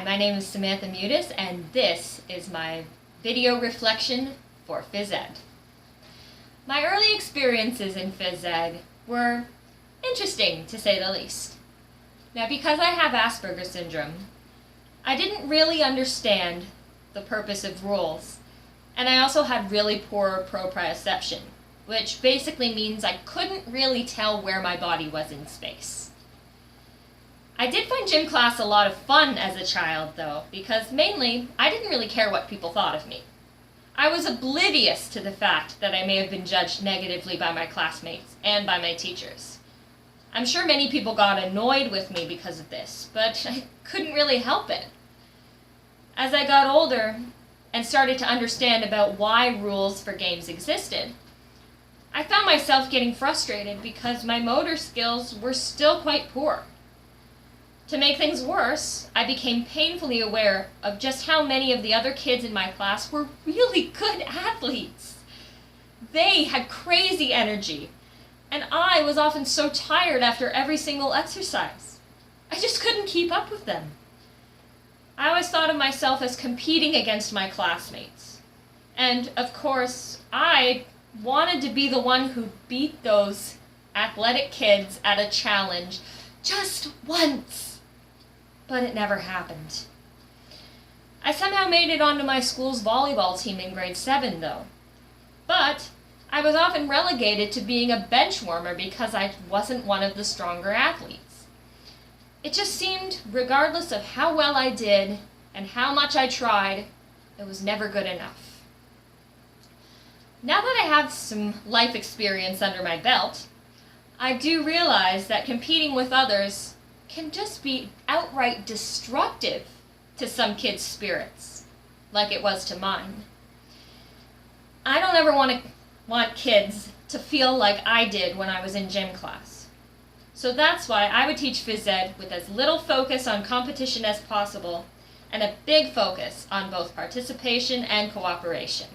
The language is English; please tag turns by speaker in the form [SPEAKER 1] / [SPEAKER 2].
[SPEAKER 1] my name is Samantha Mutis, and this is my video reflection for Phys Ed. My early experiences in Phys Ed were interesting, to say the least. Now, because I have Asperger's syndrome, I didn't really understand the purpose of rules, and I also had really poor proprioception, which basically means I couldn't really tell where my body was in space. I did find gym class a lot of fun as a child, though, because mainly I didn't really care what people thought of me. I was oblivious to the fact that I may have been judged negatively by my classmates and by my teachers. I'm sure many people got annoyed with me because of this, but I couldn't really help it. As I got older and started to understand about why rules for games existed, I found myself getting frustrated because my motor skills were still quite poor. To make things worse, I became painfully aware of just how many of the other kids in my class were really good athletes. They had crazy energy, and I was often so tired after every single exercise. I just couldn't keep up with them. I always thought of myself as competing against my classmates. And, of course, I wanted to be the one who beat those athletic kids at a challenge just once. But it never happened. I somehow made it onto my school's volleyball team in grade 7, though. But I was often relegated to being a bench warmer because I wasn't one of the stronger athletes. It just seemed, regardless of how well I did and how much I tried, it was never good enough. Now that I have some life experience under my belt, I do realize that competing with others can just be outright destructive to some kids' spirits, like it was to mine. I don't ever want kids to feel like I did when I was in gym class. So that's why I would teach Phys Ed with as little focus on competition as possible and a big focus on both participation and cooperation.